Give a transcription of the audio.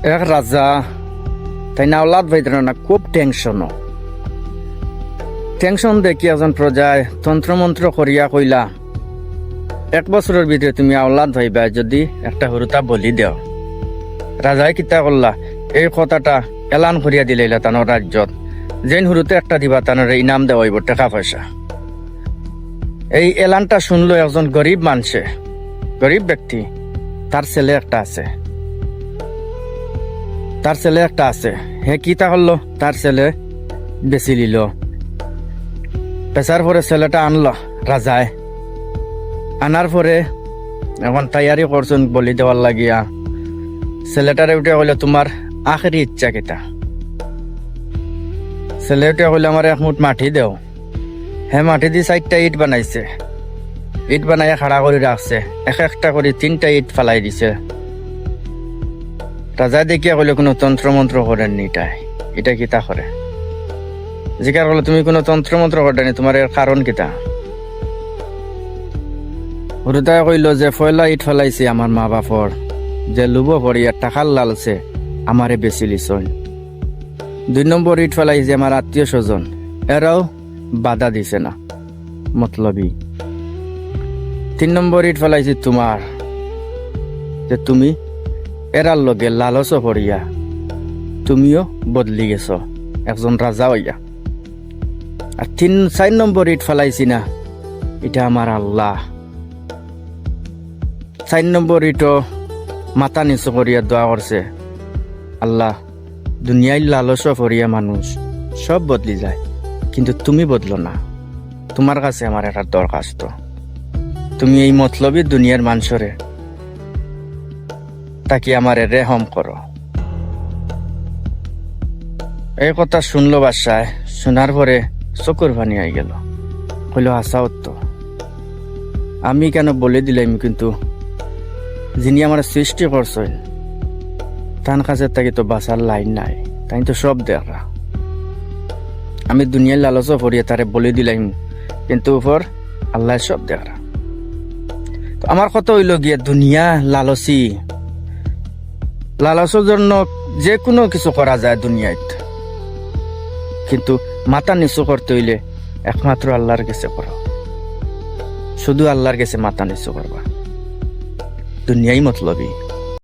এক রাজা তাই না ওলাদ ভাইদের না খুব টেনশন দেখি একজন প্রজায় তন্ত্রমন্ত্র করিয়া কইলা 1 বছরের ভিতরে তুমি আওলাদ ভাইবা যদি একটা হরুতা বলি দেও। রাজায় কিতা করলা এই কথাটা এলান করিয়া দিলাইলা তানোর রাজ্যত, যেন হরুতে একটা দিবা তানোর ইনাম দেওয়া হইব টাকা পয়সা। এই এলানটা শুনলো একজন গরিব ব্যক্তি, তার ছেলে একটা আছে। হে কিতা করলো, তার ছেলে বেশি লিল। পেশার পরে ছেলেটা আনলো রাজায়, আনার পরে এখন তৈয়ারি করছেন বলি দেওয়ার লাগিয়া। ছেলেটারে উঠে কইলে তোমার আখেরি ইচ্ছা কিতা? ছেলে উঠে কইলে আমার 1 মুঠ মাটি দেও। হ্যাঁ, মাটি দিয়ে 4টা ইট বানাইছে, ইট বানাইয়া খাড়া করে রাখছে, একটা করে 3টা ইট ফালাই দিছে। রাজা দেখিয়া কইলে কোনো তন্ত্রমন্ত্র করেননি, এটা কিতা করে? জিজ্ঞাসা করলো তুমি কোনো তন্ত্রমন্ত্র করেনি, তোমার এর কারণ কিতা? হরুদায় কইল যে ফয়লা ইট ফেলাইছে আমার মা বাপর, যে লুব পড়িয়া টাকার লালছে আমারে বেশি লিছন। 2 নম্বর ইট ফেলাইছে আমার আত্মীয় স্বজন, এরাও বাধা দিছে না, মতলবী। 3 নম্বর ইট ফেলাইছে তোমার, যে তুমি এরার লগে লালচ পড়িয়া তুমিও বদলি গেছ একজন রাজা হইয়া। আর 4 নম্বর ইট ফেলাইছি না, এটা আমার আল্লাহ। 4 নম্বর ইটও মাথা নিচু করিয়া দোয়া করছে, আল্লাহ দুনিয়ায় লালচ পড়িয়া মানুষ সব বদলি যায়, কিন্তু তুমি বদলো না। তোমার কাছে আমার একটা দরখাস্ত, তুমি এই মতলবী দুনিয়ার মানুষরে তাকে আমার রেহম করো। এই কথা শুনলো বাদশাহ, শোনার পরে চকুর পানি আই গেল। কইল আসাও তো, আমি কেন বলে দিলাম, কিন্তু যিনি আমার সৃষ্টি করছেন তার কাছে তাকে তো বাঁচার লাইন নাই, তাই তো সব দেখা। আমি দুনিয়ার লালচ পড়িয়ে তারে বলে দিলাম, কিন্তু উপর আল্লাহ সব দেখা। তো আমার কথা হইল গিয়ে দুনিয়া লালচের জন্য যে কোনো কিছু করা যায় দুনিয়ায়, কিন্তু মাথা নিচু করতে হইলে একমাত্র আল্লাহর কাছে করো। শুধু আল্লাহর কাছে মাথা নিচু করবা, দুনিয়াই মতলবী।